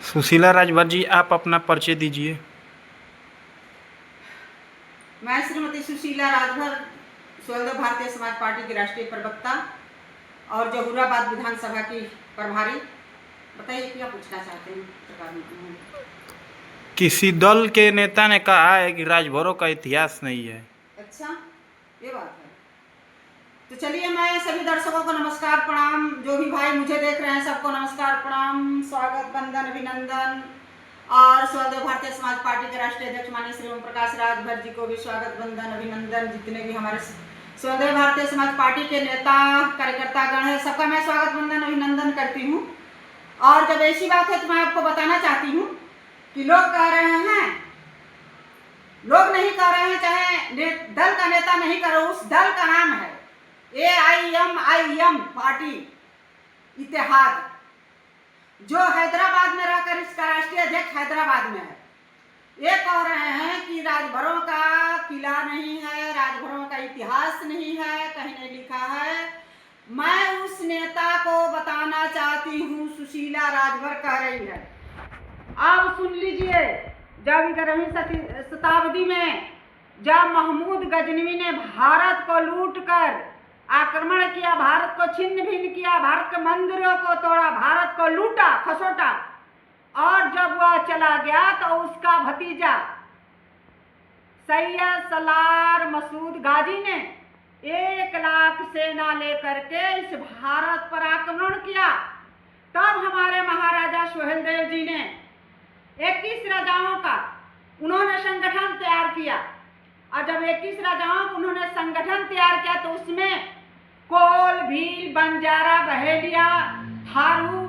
सुशीला राजभर जी, आप अपना परिचय दीजिए। मैं श्रीमती सुशीला राजभर, स्वतंत्र भारतीय समाज पार्टी की राष्ट्रीय प्रवक्ता और जहूराबाद विधानसभा की प्रभारी। बताइए क्या पूछना चाहते हैं। किसी दल के नेता ने कहा है कि राजभरों का इतिहास नहीं है। अच्छा, ये बात है। तो चलिए, मैं सभी दर्शकों को नमस्कार प्रणाम, जो भी भाई मुझे देख रहे हैं सबको नमस्कार प्रणाम, स्वागत वंदन अभिनंदन। और स्वतंत्र भारतीय समाज पार्टी के राष्ट्रीय अध्यक्ष माननीय श्री ओम प्रकाश राजभर जी को भी स्वागत वंदन अभिनंदन। जितने भी हमारे स्वतंत्र भारतीय समाज पार्टी के नेता कार्यकर्ता गण है, सबका मैं स्वागत वंदन अभिनंदन करती हूँ। और जब ऐसी बात है तो मैं आपको बताना चाहती हूँ कि लोग कह रहे हैं, लोग नहीं कह रहे हैं, चाहे दल का नेता नहीं कर रहा, उस दल का नाम है AIMIM पार्टी इत्तेहाद, जो हैदराबाद में रहकर इसका राष्ट्रीय अध्यक्ष हैदराबाद में है। ये कह रहे हैं कि राजभरों का किला नहीं है, राजभरों का इतिहास नहीं है, कहीं नहीं लिखा है। मैं उस नेता को बताना चाहती हूँ, सुशीला राजभर कह रही है। आप सुन लीजिए, जब 11वीं शताब्दी में जब महमूद गजनवी ने भारत को लूट कर आक्रमण किया, भारत को छिन्न भिन्न किया, भारत के मंदिरों को तोड़ा, भारत को लूटा खसोटा, और जब वह चला गया तो उसका भतीजा सैयद सलार मसूद गाजी ने 1 लाख सेना लेकर के इस भारत पर आक्रमण किया। तब हमारे महाराजा सुहेलदेव जी ने 21 राजाओं का उन्होंने संगठन तैयार किया, और जब 21 राजाओं को उन्होंने संगठन तैयार किया तो उसमें कोल, भील, बंजारा, बहेलिया, थारू,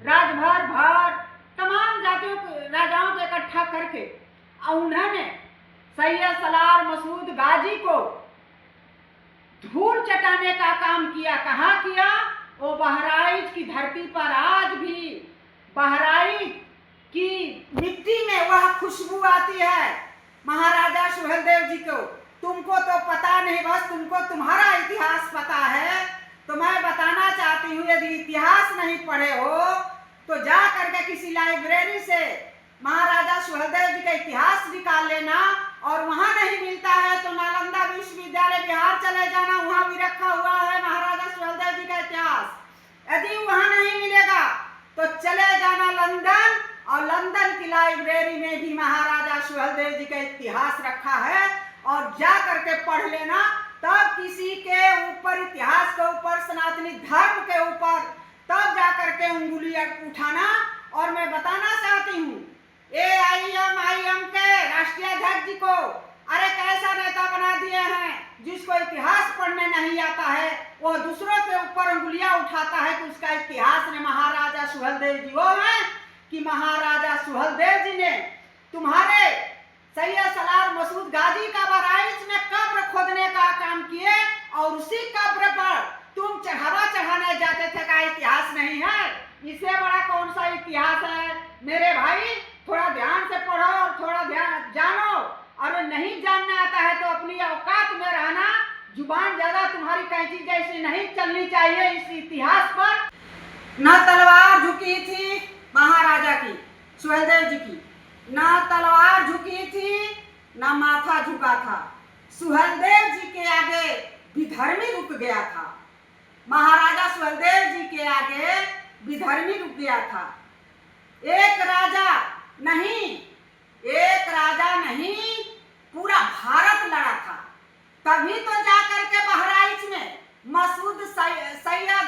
राजभर, भर, तमाम जातियों राजाओं को इकट्ठा करके उन्होंने सैयद सलार मसूद गाजी को धूल चटाने का काम किया। कहाँ किया? वो बहराइच की धरती पर। आज भी बहराइच की मिट्टी में वह खुशबू आती है महाराजा सुहेलदेव जी को। तुमको तो पता नहीं, बस तुमको तुम्हारा इतिहास पता है। तो मैं बताना चाहती हूँ, यदि इतिहास नहीं पढ़े हो तो जा करके किसी लाइब्रेरी से महाराजा सुहेलदेव जी का इतिहास निकाल लेना, और वहाँ नहीं मिलता है तो नालंदा विश्वविद्यालय बिहार चले जाना, वहाँ भी रखा हुआ है महाराजा सुहेलदेव जी का इतिहास। यदि वहाँ नहीं मिलेगा तो चले जाना लंदन, और लंदन की लाइब्रेरी में भी महाराजा सुहेलदेव जी का इतिहास रखा है, और जा करके पढ़ लेना। तब किसी के ऊपर, इतिहास के ऊपर, सनातनी धर्म के ऊपर, तब जा करके उंगली उठाना। और मैं बताना चाहती हूँ AIMIM के राष्ट्रीय अध्यक्ष जी को, अरे कैसा नेता बना दिए हैं जिसको इतिहास पढ़ने नहीं आता है, वो दूसरों के ऊपर उंगलियां उठाता है कि उसका इतिहास ने। महाराजा सुहेलदेव जी वो हैं कि महाराजा सुहेलदेव जी ने तुम्हारे सैयद सलार मसूद गाजी का बहराइच में कब्र खोदने का काम किए, और उसी कब्र पर तुम चढ़ावा चढ़ाने जाते थे। का इतिहास नहीं है? इससे बड़ा कौन सा इतिहास है मेरे भाई? थोड़ा ध्यान से पढ़ो और थोड़ा ध्यान जानो, और नहीं जानना आता है तो अपनी औकात में रहना। जुबान ज्यादा तुम्हारी कैंची जैसी नहीं चलनी चाहिए। इस इतिहास पर न तलवार झुकी थी महाराजा की, सुहेलदेव जी की, न तलवार झुकी थी, न माथा झुका था। सुहेलदेव जी के आगे विधर्मी रुक गया था। महाराजा सुहेलदेव जी के आगे विधर्मी रुक गया था। एक राजा नहीं, पूरा भारत लड़ा था। तभी तो जाकर के बहराइच में सैयद